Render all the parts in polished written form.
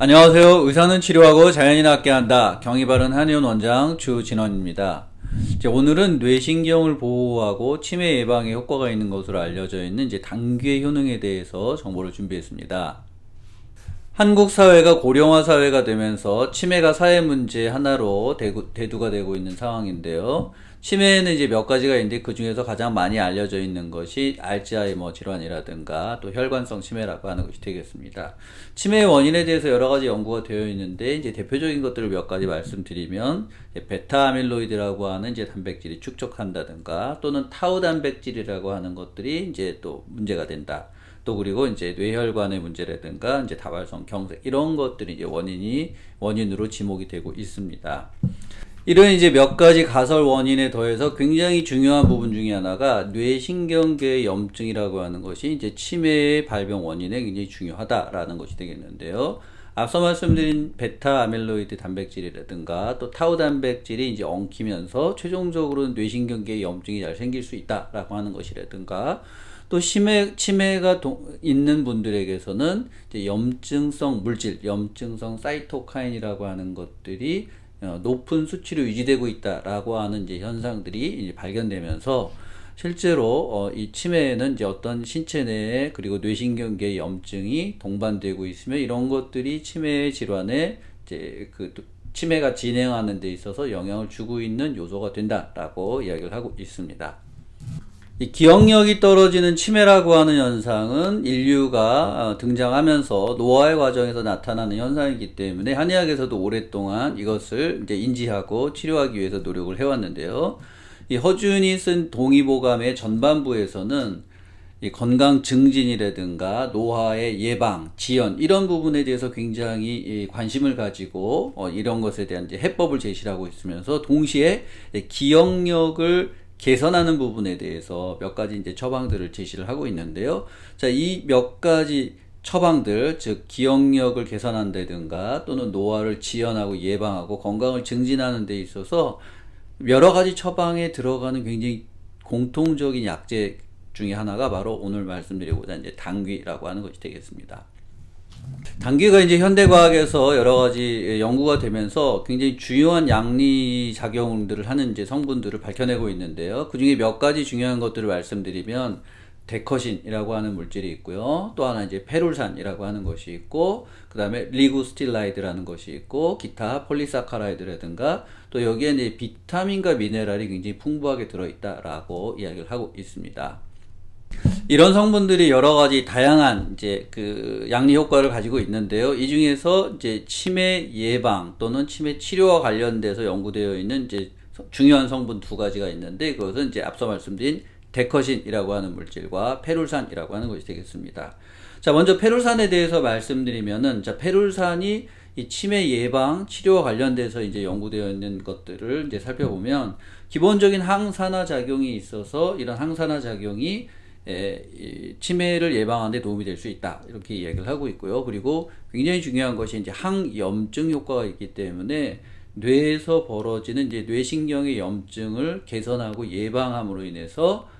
안녕하세요. 의사는 치료하고 자연이 낫게 한다. 경의바른 한의원 원장 주진원입니다. 오늘은 뇌신경을 보호하고 치매 예방에 효과가 있는 것으로 알려져 있는 당귀의 효능에 대해서 정보를 준비했습니다. 한국 사회가 고령화 사회가 되면서 치매가 사회 문제 하나로 대두가 되고 있는 상황인데요. 치매에는 몇 가지가 있는데 그 중에서 가장 많이 알려져 있는 것이 알츠하이머 질환이라든가 또 혈관성 치매라고 하는 것이 되겠습니다. 치매의 원인에 대해서 여러 가지 연구가 되어 있는데 대표적인 것들을 몇 가지 말씀드리면 베타 아밀로이드라고 하는 단백질이 축적한다든가 또는 타우 단백질이라고 하는 것들이 또 문제가 된다. 또 그리고 뇌혈관의 문제라든가 다발성 경색 이런 것들이 원인으로 지목이 되고 있습니다. 이런 몇 가지 가설 원인에 더해서 굉장히 중요한 부분 중에 하나가 뇌신경계의 염증이라고 하는 것이 치매의 발병 원인에 굉장히 중요하다라는 것이 되겠는데요. 앞서 말씀드린 베타 아밀로이드 단백질이라든가 또 타우 단백질이 엉키면서 최종적으로는 뇌신경계의 염증이 잘 생길 수 있다라고 하는 것이라든가 또 치매가 있는 분들에게서는 염증성 물질, 염증성 사이토카인이라고 하는 것들이 높은 수치로 유지되고 있다라고 하는 현상들이 발견되면서 실제로 이 치매에는 어떤 신체 내에 그리고 뇌신경계의 염증이 동반되고 있으며 이런 것들이 치매 질환에 치매가 진행하는 데 있어서 영향을 주고 있는 요소가 된다라고 이야기를 하고 있습니다. 이 기억력이 떨어지는 치매라고 하는 현상은 인류가 등장하면서 노화의 과정에서 나타나는 현상이기 때문에 한의학에서도 오랫동안 이것을 인지하고 치료하기 위해서 노력을 해왔는데요. 이 허준이 쓴 동의보감의 전반부에서는 이 건강 증진이라든가 노화의 예방, 지연 이런 부분에 대해서 굉장히 관심을 가지고 이런 것에 대한 해법을 제시하고 있으면서 동시에 기억력을 개선하는 부분에 대해서 몇 가지 처방들을 제시를 하고 있는데요. 자, 이 몇 가지 처방들, 즉 기억력을 개선한다든가 또는 노화를 지연하고 예방하고 건강을 증진하는 데 있어서 여러 가지 처방에 들어가는 굉장히 공통적인 약재 중에 하나가 바로 오늘 말씀드리고자 당귀라고 하는 것이 되겠습니다. 당귀가 현대과학에서 여러 가지 연구가 되면서 굉장히 중요한 양리 작용들을 하는 성분들을 밝혀내고 있는데요. 그 중에 몇 가지 중요한 것들을 말씀드리면 데커신이라고 하는 물질이 있고요. 또 하나 페룰산이라고 하는 것이 있고, 그 다음에 리구스틸라이드라는 것이 있고, 기타 폴리사카라이드라든가 또 여기에 비타민과 미네랄이 굉장히 풍부하게 들어있다라고 이야기를 하고 있습니다. 이런 성분들이 여러 가지 다양한 양리 효과를 가지고 있는데요. 이 중에서 치매 예방 또는 치매 치료와 관련돼서 연구되어 있는 중요한 성분 두 가지가 있는데 그것은 앞서 말씀드린 데커신이라고 하는 물질과 페룰산이라고 하는 것이 되겠습니다. 자, 먼저 페룰산에 대해서 말씀드리면은 페룰산이 이 치매 예방 치료와 관련돼서 연구되어 있는 것들을 살펴보면 기본적인 항산화 작용이 있어서 이런 항산화 작용이 치매를 예방하는 데 도움이 될 수 있다 이렇게 이야기를 하고 있고요. 그리고 굉장히 중요한 것이 항염증 효과가 있기 때문에 뇌에서 벌어지는 뇌신경의 염증을 개선하고 예방함으로 인해서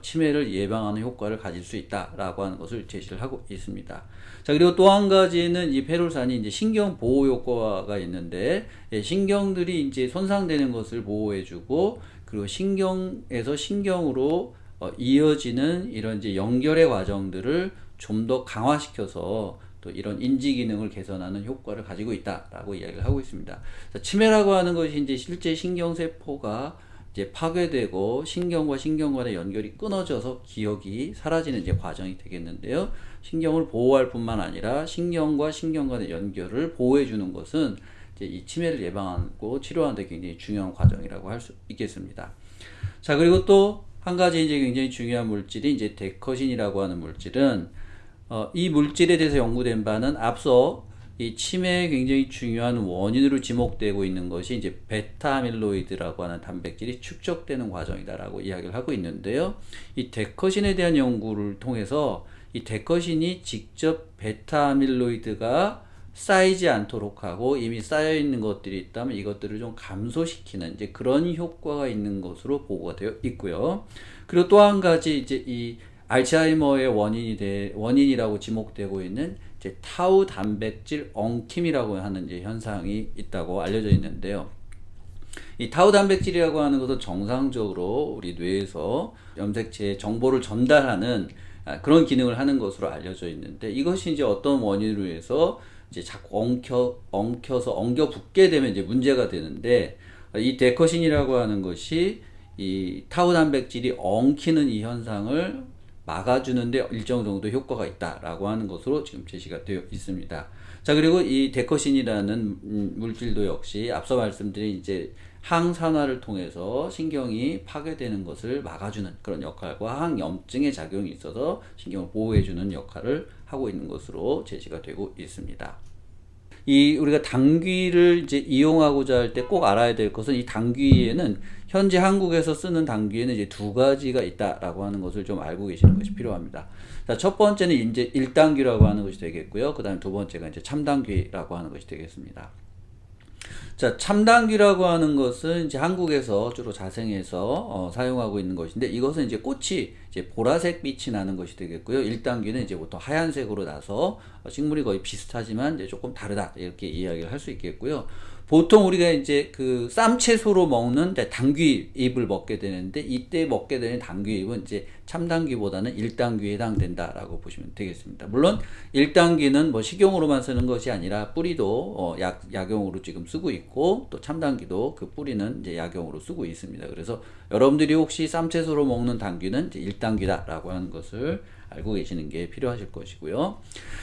치매를 예방하는 효과를 가질 수 있다라고 하는 것을 제시를 하고 있습니다. 자, 그리고 또 한 가지는 이 페룰산이 신경 보호 효과가 있는데 신경들이 손상되는 것을 보호해주고 그리고 신경에서 신경으로 이어지는 이런 연결의 과정들을 좀 더 강화시켜서 또 이런 인지 기능을 개선하는 효과를 가지고 있다라고 이야기를 하고 있습니다. 자, 치매라고 하는 것이 실제 신경세포가 파괴되고 신경과 신경 간의 연결이 끊어져서 기억이 사라지는 과정이 되겠는데요. 신경을 보호할 뿐만 아니라 신경과 신경 간의 연결을 보호해 주는 것은 이 치매를 예방하고 치료하는 데 굉장히 중요한 과정이라고 할 수 있겠습니다. 자, 그리고 또 한 가지 굉장히 중요한 물질이 데커신이라고 하는 물질은 이 물질에 대해서 연구된 바는 앞서 이 치매의 굉장히 중요한 원인으로 지목되고 있는 것이 베타 아밀로이드라고 하는 단백질이 축적되는 과정이다라고 이야기를 하고 있는데요. 이 데커신에 대한 연구를 통해서 이 데커신이 직접 베타 아밀로이드가 쌓이지 않도록 하고 이미 쌓여 있는 것들이 있다면 이것들을 좀 감소시키는 그런 효과가 있는 것으로 보고가 되어 있고요. 그리고 또 한 가지 이 알츠하이머의 원인이라고 지목되고 있는 이제 타우 단백질 엉킴이라고 하는 이제 현상이 있다고 알려져 있는데요. 이 타우 단백질이라고 하는 것은 정상적으로 우리 뇌에서 염색체에 정보를 전달하는 그런 기능을 하는 것으로 알려져 있는데, 이것이 이제 어떤 원인으로 해서 이제 자꾸 엉켜서 엉겨 붙게 되면 이제 문제가 되는데, 이 데커신이라고 하는 것이 이 타우 단백질이 엉키는 이 현상을 막아주는데 일정 정도 효과가 있다라고 하는 것으로 지금 제시가 되어 있습니다. 자, 그리고 이 데커신이라는 물질도 역시 앞서 말씀드린 이제 항산화를 통해서 신경이 파괴되는 것을 막아주는 그런 역할과 항염증의 작용이 있어서 신경을 보호해주는 역할을 하고 있는 것으로 제시가 되고 있습니다. 우리가 당귀를 이제 이용하고자 할 때 꼭 알아야 될 것은, 이 당귀에는 현재 한국에서 쓰는 당귀에는 이제 두 가지가 있다라고 하는 것을 좀 알고 계시는 것이 필요합니다. 자, 첫 번째는 이제 1당귀라고 하는 것이 되겠고요. 그 다음에 두 번째가 이제 참당귀라고 하는 것이 되겠습니다. 자, 참당귀라고 하는 것은 이제 한국에서 주로 자생해서 사용하고 있는 것인데, 이것은 이제 꽃이 이제 보라색 빛이 나는 것이 되겠고요. 1당귀는 이제 보통 하얀색으로 나서 식물이 거의 비슷하지만 이제 조금 다르다, 이렇게 이야기를 할 수 있겠고요. 보통 우리가 이제 그 쌈채소로 먹는 당귀잎을 먹게 되는데, 이때 먹게 되는 당귀잎은 이제 참당귀보다는 1당귀에 해당된다라고 보시면 되겠습니다. 물론 1당귀는 뭐 식용으로만 쓰는 것이 아니라 뿌리도 약용으로 지금 쓰고 있고, 또 참당귀도 그 뿌리는 이제 약용으로 쓰고 있습니다. 그래서 여러분들이 혹시 쌈채소로 먹는 당귀는 이제 1당귀다라고 하는 것을 알고 계시는 게 필요하실 것이고요.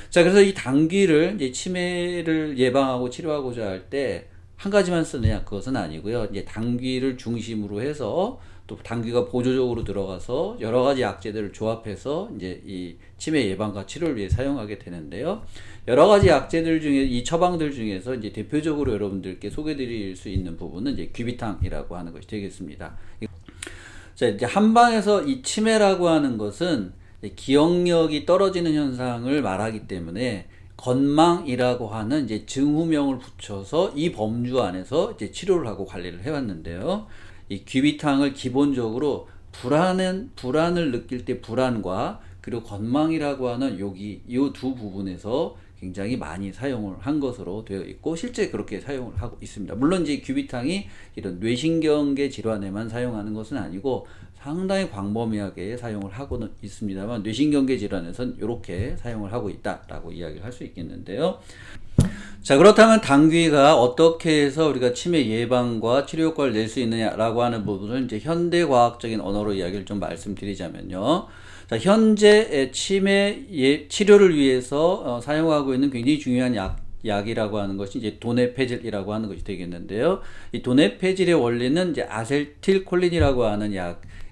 자, 그래서 이 당귀를 이제 치매를 예방하고 치료하고자 할 때 한 가지만 쓰느냐, 그것은 아니고요. 이제 당귀를 중심으로 해서 또 당귀가 보조적으로 들어가서 여러 가지 약재들을 조합해서 이제 이 치매 예방과 치료를 위해 사용하게 되는데요. 여러 가지 약재들 중에, 이 처방들 중에서 이제 대표적으로 여러분들께 소개드릴 수 있는 부분은 이제 귀비탕이라고 하는 것이 되겠습니다. 자, 이제 한방에서 이 치매라고 하는 것은 기억력이 떨어지는 현상을 말하기 때문에 건망이라고 하는 이제 증후명을 붙여서 이 범주 안에서 이제 치료를 하고 관리를 해왔는데요. 이 귀비탕을 기본적으로 불안을 느낄 때 불안과, 그리고 건망이라고 하는 이 두 부분에서 굉장히 많이 사용을 한 것으로 되어 있고, 실제 그렇게 사용을 하고 있습니다. 물론 이제 귀비탕이 이런 뇌신경계 질환에만 사용하는 것은 아니고 상당히 광범위하게 사용을 하고는 있습니다만, 뇌신경계 질환에서는 이렇게 사용을 하고 있다라고 이야기를 할 수 있겠는데요. 자, 그렇다면 당귀가 어떻게 해서 우리가 치매 예방과 치료 효과를 낼 수 있느냐라고 하는 부분을 이제 현대과학적인 언어로 이야기를 좀 말씀드리자면요. 자, 현재 치매 치료를 위해서 사용하고 있는 굉장히 중요한 약이라고 하는 것이 이제 도네페질이라고 하는 것이 되겠는데요. 이 도네페질의 원리는 이제 아세틸콜린이라고 하는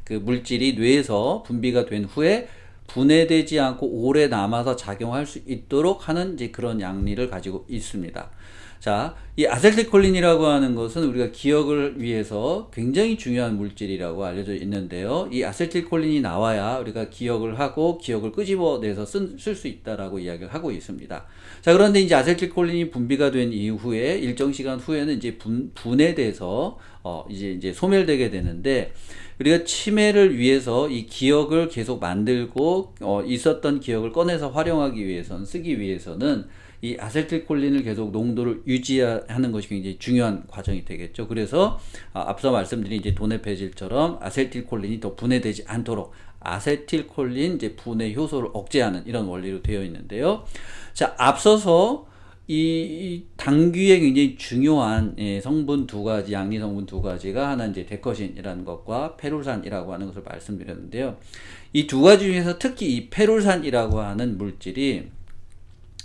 그 물질이 뇌에서 분비가 된 후에 분해되지 않고 오래 남아서 작용할 수 있도록 하는 이제 그런 양리를 가지고 있습니다. 자, 이 아세틸콜린이라고 하는 것은 우리가 기억을 위해서 굉장히 중요한 물질이라고 알려져 있는데요. 이 아세틸콜린이 나와야 우리가 기억을 하고 기억을 끄집어내서 쓸 수 있다라고 이야기를 하고 있습니다. 자, 그런데 이제 아세틸콜린이 분비가 된 이후에 일정 시간 후에는 이제 분해돼서 이제 소멸되게 되는데, 우리가 치매를 위해서 이 기억을 계속 만들고 있었던 기억을 꺼내서 활용하기 위해서는, 쓰기 위해서는 이 아세틸콜린을 계속 농도를 유지하는 것이 굉장히 중요한 과정이 되겠죠. 그래서 앞서 말씀드린 이제 도네페질처럼 아세틸콜린이 더 분해되지 않도록 아세틸콜린 이제 분해 효소를 억제하는 이런 원리로 되어 있는데요. 자, 앞서서 이 당귀의 굉장히 중요한 성분 두 가지, 양리 성분 두 가지가, 하나 이제 데커신이라는 것과 페룰산이라고 하는 것을 말씀드렸는데요. 이 두 가지 중에서 특히 이 페룰산이라고 하는 물질이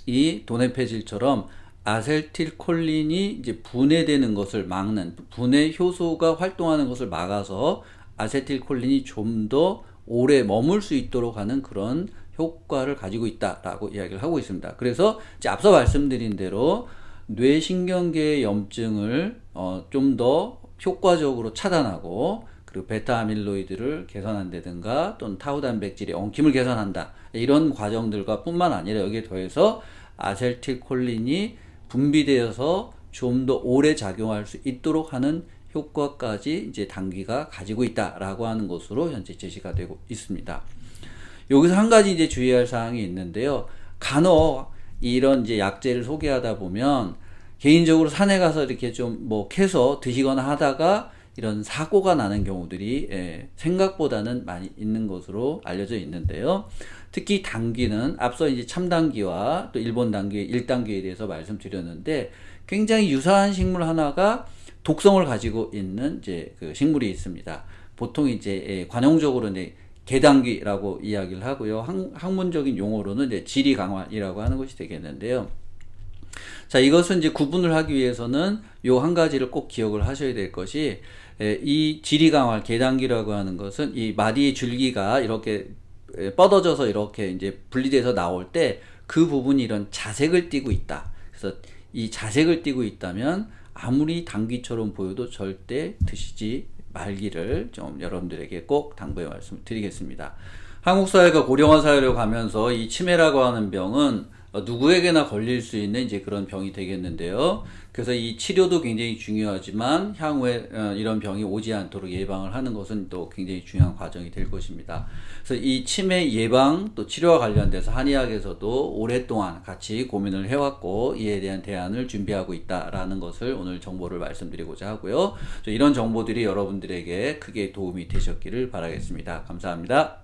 이 도네페질처럼 아세틸콜린이 이제 분해되는 것을 막는, 분해 효소가 활동하는 것을 막아서 아세틸콜린이 좀 더 오래 머물 수 있도록 하는 그런 효과를 가지고 있다라고 이야기를 하고 있습니다. 그래서 이제 앞서 말씀드린 대로 뇌신경계의 염증을 좀 더 효과적으로 차단하고, 그리고 베타 아밀로이드를 개선한다든가 또는 타우 단백질의 엉킴을 개선한다, 이런 과정들과 뿐만 아니라 여기에 더해서 아세틸콜린이 분비되어서 좀 더 오래 작용할 수 있도록 하는 효과까지 이제 당귀가 가지고 있다라고 하는 것으로 현재 제시가 되고 있습니다. 여기서 한 가지 이제 주의할 사항이 있는데요. 간혹 이런 이제 약재를 소개하다 보면 개인적으로 산에 가서 이렇게 좀 뭐 캐서 드시거나 하다가 이런 사고가 나는 경우들이 생각보다는 많이 있는 것으로 알려져 있는데요. 특히 당귀는 앞서 이제 참당귀와 또 일본 당귀, 일당귀에 대해서 말씀드렸는데 굉장히 유사한 식물 하나가 독성을 가지고 있는 이제 그 식물이 있습니다. 보통 이제 관용적으로 이제 개당귀라고 이야기를 하고요. 학문적인 용어로는 이제 지리강환이라고 하는 것이 되겠는데요. 자, 이것은 이제 구분을 하기 위해서는 요 한 가지를 꼭 기억을 하셔야 될 것이, 이 지리강활, 계단기라고 하는 것은 이 마디의 줄기가 이렇게 뻗어져서 이렇게 이제 분리돼서 나올 때 그 부분이 이런 자색을 띠고 있다. 그래서 이 자색을 띠고 있다면 아무리 당귀처럼 보여도 절대 드시지 말기를 좀 여러분들에게 꼭 당부의 말씀을 드리겠습니다. 한국 사회가 고령화 사회로 가면서 이 치매라고 하는 병은 누구에게나 걸릴 수 있는 이제 그런 병이 되겠는데요. 그래서 이 치료도 굉장히 중요하지만 향후에 이런 병이 오지 않도록 예방을 하는 것은 또 굉장히 중요한 과정이 될 것입니다. 그래서 이 치매 예방 또 치료와 관련돼서 한의학에서도 오랫동안 같이 고민을 해왔고 이에 대한 대안을 준비하고 있다라는 것을 오늘 정보를 말씀드리고자 하고요. 이런 정보들이 여러분들에게 크게 도움이 되셨기를 바라겠습니다. 감사합니다.